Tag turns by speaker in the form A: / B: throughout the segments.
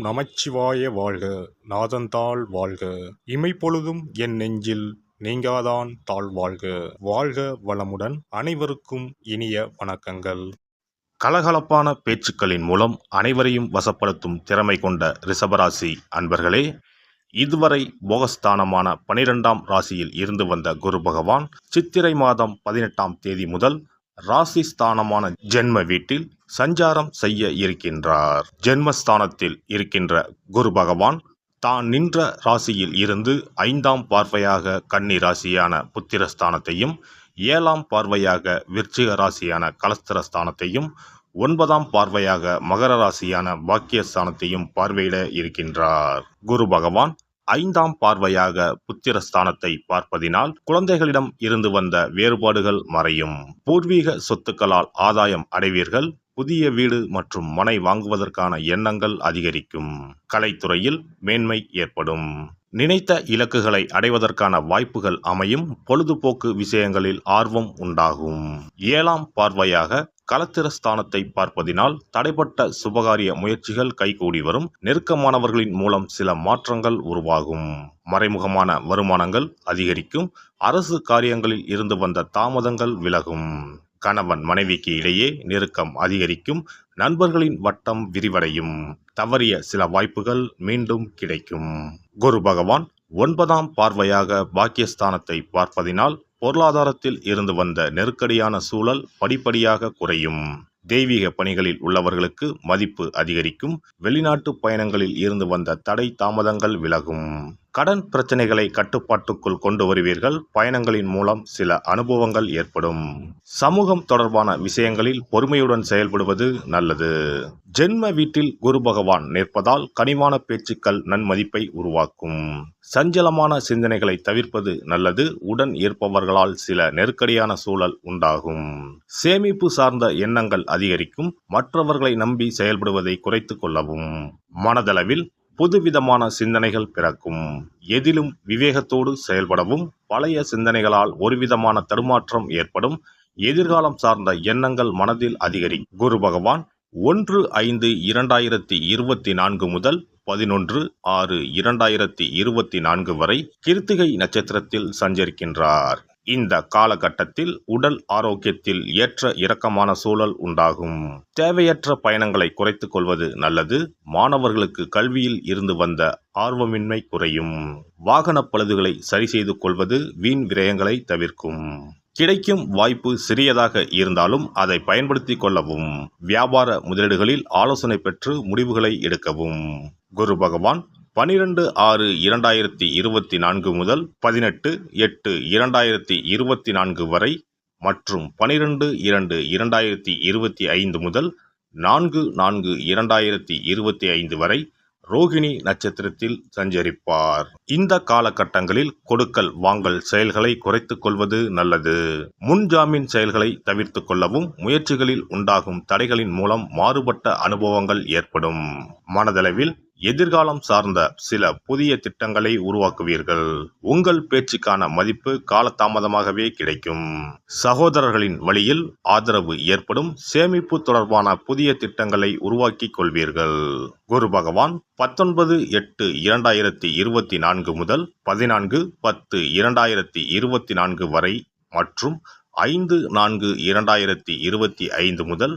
A: நமச்சிவாய வாழ்க. நாதன்தாள் வாழ்க. இமைப்பொழுதும் என் நெஞ்சில் நீங்காதான் தாழ்வாழ்க. வாழ்க வளமுடன். அனைவருக்கும் இனிய வணக்கங்கள். கலகலப்பான பேச்சுக்களின் மூலம் அனைவரையும் வசப்படுத்தும் திறமை கொண்ட ரிஷபராசி அன்பர்களே, இதுவரை போகஸ்தானமான 12ஆம் ராசியில் இருந்து வந்த குரு பகவான் சித்திரை மாதம் 18ஆம் தேதி முதல் ராசி ஸ்தானமான ஜென்ம வீட்டில் சஞ்சாரம் செய்ய இருக்கின்றார். ஜென்மஸ்தானத்தில் இருக்கின்ற குரு பகவான் தான் நின்ற ராசியில் இருந்து 5ஆம் பார்வையாக கன்னி ராசியான புத்திரஸ்தானத்தையும், 7ஆம் பார்வையாக விருச்சிக ராசியான கலஸ்திரஸ்தானத்தையும், 9ஆம் பார்வையாக மகர ராசியான பாக்கியஸ்தானத்தையும் பார்வையிட இருக்கின்றார். குரு பகவான் 5ஆம் பார்வையாக புத்திரஸ்தானத்தை பார்ப்பதினால் குழந்தைகளிடம் இருந்து வந்த வேறுபாடுகள் மறையும். பூர்வீக சொத்துக்களால் ஆதாயம் அடைவீர்கள். புதிய வீடு மற்றும் மனை வாங்குவதற்கான எண்ணங்கள் அதிகரிக்கும். கலைத்துறையில் மேன்மை ஏற்படும். நினைத்த இலக்குகளை அடைவதற்கான வாய்ப்புகள் அமையும். பொழுதுபோக்கு விஷயங்களில் ஆர்வம் உண்டாகும். 7ஆம் பார்வையாக கலத்திரஸ்தானத்தை பார்ப்பதினால் தடைப்பட்ட சுபகாரிய முயற்சிகள் கைகூடி வரும். நெருக்கமானவர்களின் மூலம் சில மாற்றங்கள் உருவாகும். மறைமுகமான வருமானங்கள் அதிகரிக்கும். அரசு காரியங்களில் இருந்து வந்த தாமதங்கள் விலகும். கணவன் மனைவிக்கு இடையே நெருக்கம் அதிகரிக்கும். நண்பர்களின் வட்டம் விரிவடையும். தவறிய சில வாய்ப்புகள் மீண்டும் கிடைக்கும். குரு பகவான் 9ஆம் பார்வையாக பாக்கியஸ்தானத்தை பார்ப்பதினால் பொருளாதாரத்தில் இருந்து வந்த நெருக்கடியான சூழல் படிப்படியாக குறையும். தெய்வீக பணிகளில் உள்ளவர்களுக்கு மதிப்பு அதிகரிக்கும். வெளிநாட்டு பயணங்களில் இருந்து வந்த தடை தாமதங்கள் விலகும். கடன் பிரச்சனைகளை கட்டுப்பாட்டுக்குள் கொண்டு வருவீர்கள். பயணங்களின் மூலம் சில அனுபவங்கள் ஏற்படும். சமூகம் தொடர்பான விஷயங்களில் பொறுமையுடன் செயல்படுவது நல்லது. ஜென்ம வீட்டில் குரு பகவான் நிற்பதால் கனிவான பேச்சுக்கள் நன்மதிப்பை உருவாக்கும். சஞ்சலமான சிந்தனைகளை தவிர்ப்பது நல்லது. உடன் இருப்பவர்களால் சில நெருக்கடியான சூழல் உண்டாகும். சேமிப்பு சார்ந்த எண்ணங்கள் அதிகரிக்கும். மற்றவர்களை நம்பி செயல்படுவதை குறைத்து கொள்ளவும். மனதளவில் புதுவிதமான சிந்தனைகள் பிறக்கும். எதிலும் விவேகத்தோடு செயல்படவும். பழைய சிந்தனைகளால் ஒருவிதமான தடுமாற்றம் ஏற்படும். எதிர்காலம் சார்ந்த எண்ணங்கள் மனதில் அதிகரிக்கும். குரு பகவான் 1/5/2024 முதல் 11/6/2024 வரை கிருத்திகை நட்சத்திரத்தில் சஞ்சரிக்கின்றார். இந்த காலகட்டத்தில் உடல் ஆரோக்கியத்தில் ஏற்ற இறக்கமான சூழல் உண்டாகும். தேவையற்ற பயணங்களை குறைத்துக் கொள்வது நல்லது. மாணவர்களுக்கு கல்வியில் இருந்து வந்த ஆர்வமின்மை குறையும். வாகன பழுதுகளை சரி செய்து கொள்வது வீண் விரயங்களை தவிர்க்கும். கிடைக்கும் வாய்ப்பு சிறியதாக இருந்தாலும் அதை பயன்படுத்தி கொள்ளவும். வியாபார முதலீடுகளில் ஆலோசனை பெற்று முடிவுகளை எடுக்கவும். குரு பகவான் 12/6/2024 முதல் 18/8/2024 வரை மற்றும் 12/2/2025 முதல் 4/4/2025 வரை ரோகிணி நட்சத்திரத்தில் சஞ்சரிப்பார். இந்த காலகட்டங்களில் கொடுக்கல் வாங்கல் செயல்களை குறைத்துக் கொள்வது நல்லது. முன்ஜாமீன் செயல்களை தவிர்த்து கொள்ளவும். முயற்சிகளில் உண்டாகும் தடைகளின் மூலம் மாறுபட்ட அனுபவங்கள் ஏற்படும். மனதளவில் எதிர்காலம் சார்ந்த சில புதிய திட்டங்களை உருவாக்குவீர்கள். உங்கள் பேச்சுக்கான மதிப்பு காலதாமதமாகவே கிடைக்கும். சகோதரர்களின் வழியில் ஆதரவு ஏற்படும். சேமிப்பு தொடர்பான புதிய திட்டங்களை உருவாக்கி கொள்வீர்கள். குரு பகவான் 19/8/2024 முதல் 14/10/2024 வரை மற்றும் 5/4/2025 முதல்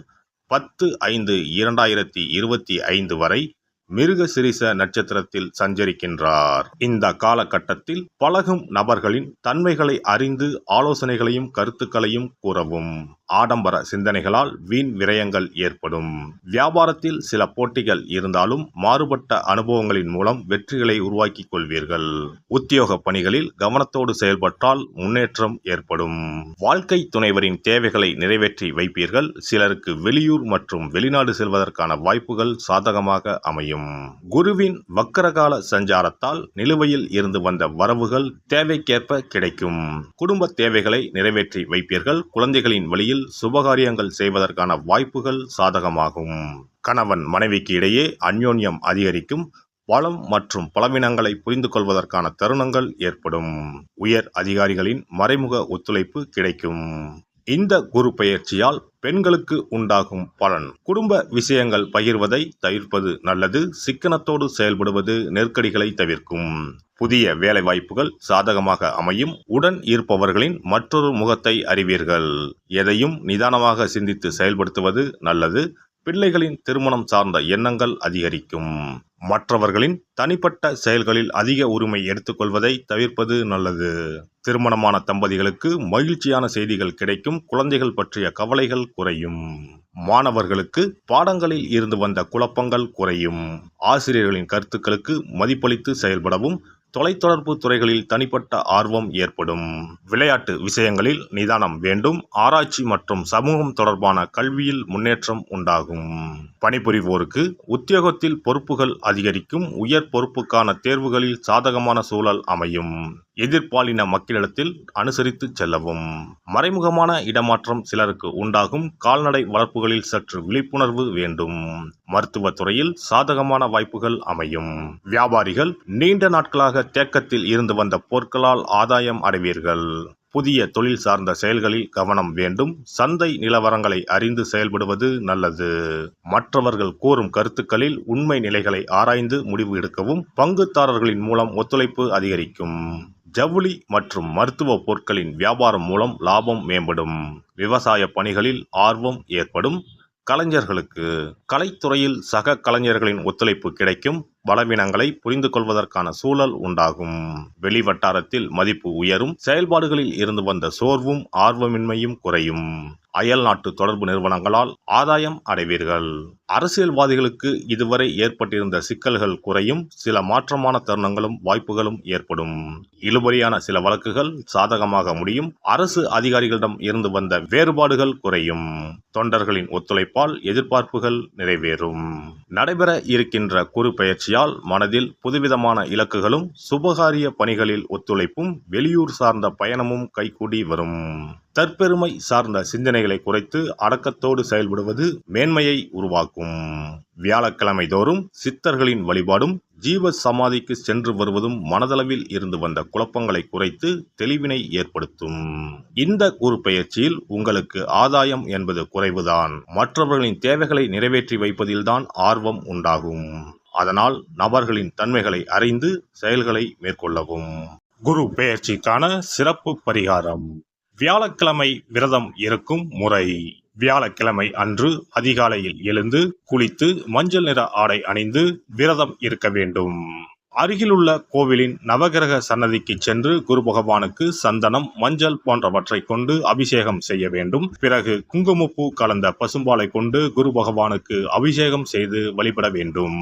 A: 10/5/2025 வரை மிருகசிரிச நட்சத்திரத்தில் சஞ்சரிக்கின்றார். இந்த காலகட்டத்தில் பழகும் நபர்களின் தன்மைகளை அறிந்து ஆலோசனைகளையும் கருத்துக்களையும் கூறவும். ஆடம்பர சிந்தனைகளால் வீண் விரயங்கள் ஏற்படும். வியாபாரத்தில் சில போட்டிகள் இருந்தாலும் மாறுபட்ட அனுபவங்களின் மூலம் வெற்றிகளை உருவாக்கி கொள்வீர்கள். உத்தியோக பணிகளில் கவனத்தோடு செயல்பட்டால் முன்னேற்றம் ஏற்படும். வாழ்க்கை துணைவரின் தேவைகளை நிறைவேற்றி வைப்பீர்கள். சிலருக்கு வெளியூர் மற்றும் வெளிநாடு செல்வதற்கான வாய்ப்புகள் சாதகமாக அமையும். குருவின் வக்கரகால சஞ்சாரத்தால் நிலுவையில் இருந்து வந்த வரவுகள் தேவைக்கேற்ப கிடைக்கும். குடும்ப தேவைகளை நிறைவேற்றி வைப்பீர்கள். குழந்தைகளின் வழியில் சுபகாரியங்கள் செய்வதற்கான வாய்ப்புகள் சாதகமாகும். கணவன் மனைவிக்கு இடையே அந்யோன்யம் அதிகரிக்கும். பலம் மற்றும் பலவீனங்களை புரிந்து கொள்வதற்கான தருணங்கள் ஏற்படும். உயர் அதிகாரிகளின் மறைமுக ஒத்துழைப்பு கிடைக்கும். இந்த குரு பெயர்ச்சியால் பெண்களுக்கு உண்டாகும் பலன். குடும்ப விஷயங்கள் பகிர்வதை தவிர்ப்பது நல்லது. சிக்கனத்தோடு செயல்படுவது நெருக்கடிகளை தவிர்க்கும். புதிய வேலை வாய்ப்புகள் சாதகமாக அமையும். உடன் இருப்பவர்களின் மற்றொரு முகத்தை அறிவீர்கள். எதையும் நிதானமாக சிந்தித்து செயல்படுத்துவது நல்லது. பிள்ளைகளின் திருமணம் சார்ந்த எண்ணங்கள் அதிகரிக்கும். மற்றவர்களின் தனிப்பட்ட செயல்களில் அதிக உரிமை எடுத்துக்கொள்வதை தவிர்ப்பது நல்லது. திருமணமான தம்பதிகளுக்கு மகிழ்ச்சியான செய்திகள் கிடைக்கும். குழந்தைகள் பற்றிய கவலைகள் குறையும். மாணவர்களுக்கு பாடங்களில் இருந்து வந்த குழப்பங்கள் குறையும். ஆசிரியர்களின் கருத்துக்களுக்கு மதிப்பளித்து செயல்படவும் தொலைத்தொடர்பு துறைகளில் தனிப்பட்ட ஆர்வம் ஏற்படும். விளையாட்டு விஷயங்களில் நிதானம் வேண்டும். ஆராய்ச்சி மற்றும் சமூகம் தொடர்பான கல்வியில் முன்னேற்றம் உண்டாகும். பணிபுரிவோருக்கு உத்தியோகத்தில் பொறுப்புகள் அதிகரிக்கும். உயர் பொறுப்புக்கான தேர்வுகளில் சாதகமான சூழல் அமையும். எதிர்பாலின மக்களிடத்தில் அனுசரித்து செல்லவும். மறைமுகமான இடமாற்றம் சிலருக்கு உண்டாகும். கால்நடை வளர்ப்புகளில் சற்று விழிப்புணர்வு வேண்டும். மருத்துவத்துறையில் சாதகமான வாய்ப்புகள் அமையும். வியாபாரிகள் நீண்ட நாட்களாக தேக்கத்தில் இருந்து வந்த பொருட்களால் ஆதாயம் அடைவீர்கள். புதிய தொழில் சார்ந்த செயல்களில் கவனம் வேண்டும். சந்தை நிலவரங்களை அறிந்து செயல்படுவது நல்லது. மற்றவர்கள் கூறும் கருத்துக்களில் உண்மை நிலைகளை ஆராய்ந்து முடிவு எடுக்கவும். பங்குதாரர்களின் மூலம் ஒத்துழைப்பு அதிகரிக்கும். ஜவுளி மற்றும் மருத்துவ பொருட்களின் வியாபாரம் மூலம் லாபம் மேம்படும். விவசாய பணிகளில் ஆர்வம் ஏற்படும். கலைஞர்களுக்கு கலைத்துறையில் சக கலைஞர்களின் ஒத்துழைப்பு கிடைக்கும். பலவீனங்களை புரிந்து கொள்வதற்கான சூழல் உண்டாகும். வெளிவட்டாரத்தில் மதிப்பு உயரும். செயல்பாடுகளில் இருந்து வந்த சோர்வும் ஆர்வமின்மையும் குறையும். அயல் நாட்டு தொடர்பு நிறுவனங்களால் ஆதாயம் அடைவீர்கள். அரசியல்வாதிகளுக்கு இதுவரை ஏற்பட்டிருந்த சிக்கல்கள் குறையும். சில மாற்றமான தருணங்களும் வாய்ப்புகளும் ஏற்படும். இழுபறியான சில வழக்குகள் சாதகமாக முடியும். அரசு அதிகாரிகளிடம் இருந்து வந்த வேறுபாடுகள் குறையும். தொண்டர்களின் ஒத்துழைப்பால் எதிர்பார்ப்புகள் நிறைவேறும். நடைபெற இருக்கின்ற குரு பெயர்ச்சியால் மனதில் புதுவிதமான இலக்குகளும் சுபகாரிய பணிகளில் ஒத்துழைப்பும் வெளியூர் சார்ந்த பயணமும் கைகூடி வரும். தற்பெருமை சார்ந்த சிந்தனைகளை குறைத்து அடக்கத்தோடு செயல்படுவது மேன்மையை உருவாக்கும். வியாழக்கிழமை தோறும் சித்தர்களின் வழிபாடும் ஜீவ சமாதிக்கு சென்று வருவதும் மனதளவில் இருந்து வந்த குழப்பங்களை குறைத்து தெளிவினை ஏற்படுத்தும். இந்த குரு பெயர்ச்சியில் உங்களுக்கு ஆதாயம் என்பது குறைவுதான். மற்றவர்களின் தேவைகளை நிறைவேற்றி வைப்பதில்தான் ஆர்வம் உண்டாகும். அதனால் நபர்களின் தன்மைகளை அறிந்து செயல்களை மேற்கொள்ளவும். குரு பெயர்ச்சிக்கான சிறப்பு பரிகாரம். வியாழக்கிழமை விரதம் இருக்கும் முறை. வியாழக்கிழமை அன்று அதிகாலையில் எழுந்து குளித்து மஞ்சள் நிற ஆடை அணிந்து விரதம் இருக்க வேண்டும். அருகிலுள்ள கோவிலின் நவகிரக சன்னதிக்கு சென்று குரு பகவானுக்கு சந்தனம், மஞ்சள் போன்றவற்றை கொண்டு அபிஷேகம் செய்ய வேண்டும். பிறகு குங்குமப்பூ கலந்த பசும்பாலை கொண்டு குரு பகவானுக்கு அபிஷேகம் செய்து வழிபட வேண்டும்.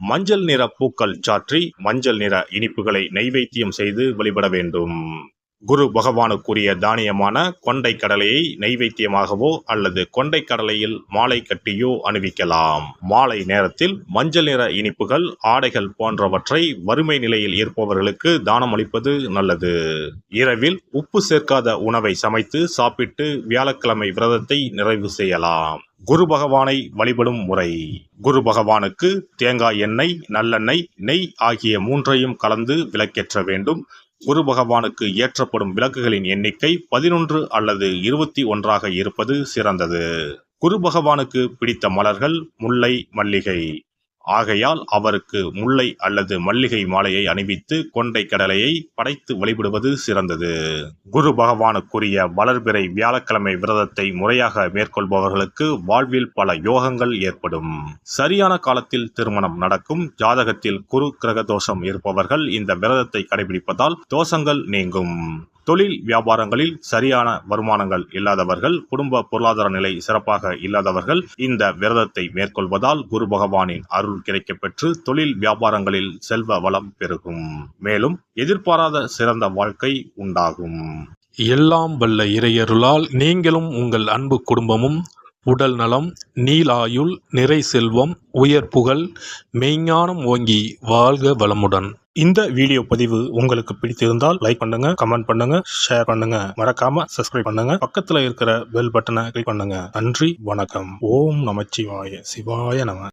A: மஞ்சள் நிற பூக்கள் சாற்றி மஞ்சள் நிற இனிப்புகளை நைவேத்தியம் செய்து வழிபட வேண்டும். குரு பகவானுக்குரிய தானியமான கொண்டை கடலையை நைவேத்தியமாகவோ அல்லது கொண்டை கடலையில் மாலை கட்டியோ அணிவிக்கலாம். மாலை நேரத்தில் மஞ்சள் நிற இனிப்புகள், ஆடைகள் போன்றவற்றை வறுமை நிலையில் இருப்பவர்களுக்கு தானம் அளிப்பது நல்லது. இரவில் உப்பு சேர்க்காத உணவை சமைத்து சாப்பிட்டு வியாழக்கிழமை விரதத்தை நிறைவு செய்யலாம். குரு பகவானை வழிபடும் முறை. குரு பகவானுக்கு தேங்காய் எண்ணெய், நல்லெண்ணெய், நெய் ஆகிய மூன்றையும் கலந்து விளக்கேற்ற வேண்டும். குரு பகவானுக்கு ஏற்றப்படும் விளக்குகளின் எண்ணிக்கை 11 அல்லது 21 இருப்பது சிறந்தது. குரு பகவானுக்கு பிடித்த மலர்கள் முல்லை, மல்லிகை. ஆகையால் அவருக்கு முல்லை அல்லது மல்லிகை மாலையை அணிவித்து கொண்டை கடலையை படைத்து வழிபடுவது சிறந்தது. குரு பகவானுக்குரிய வளர்பிறை வியாழக்கிழமை விரதத்தை முறையாக மேற்கொள்பவர்களுக்கு வாழ்வில் பல யோகங்கள் ஏற்படும். சரியான காலத்தில் திருமணம் நடக்கும். ஜாதகத்தில் குரு கிரக தோஷம் இருப்பவர்கள் இந்த விரதத்தை கடைபிடிப்பதால் தோஷங்கள் நீங்கும். தொழில் வியாபாரங்களில் சரியான வருமானங்கள் இல்லாதவர்கள், குடும்ப பொருளாதார நிலை சிறப்பாக இல்லாதவர்கள் இந்த விரதத்தை மேற்கொள்வதால் குரு பகவானின் அருள் கிடைக்கப்பெற்று தொழில் வியாபாரங்களில் செல்வ வளம் பெருகும். மேலும் எதிர்பாராத சிறந்த வாழ்க்கை உண்டாகும்.
B: எல்லாம் வல்ல இறையருளால் நீங்களும் உங்கள் அன்பு குடும்பமும் உடல் நலம், நீலாயுள், நிறை செல்வம், உயர் புகழ், மெய்ஞானம் ஓங்கி வாழ்க வளமுடன்.
A: இந்த வீடியோ பதிவு உங்களுக்கு பிடித்திருந்தால் லைக் பண்ணுங்க, கமெண்ட் பண்ணுங்க, ஷேர் பண்ணுங்க. மறக்காம சப்ஸ்கிரைப் பண்ணுங்க. பக்கத்துல இருக்கிற பெல் பட்டனை கிளிக் பண்ணுங்க. நன்றி, வணக்கம். ஓம் நமச்சிவாய. சிவாய நம.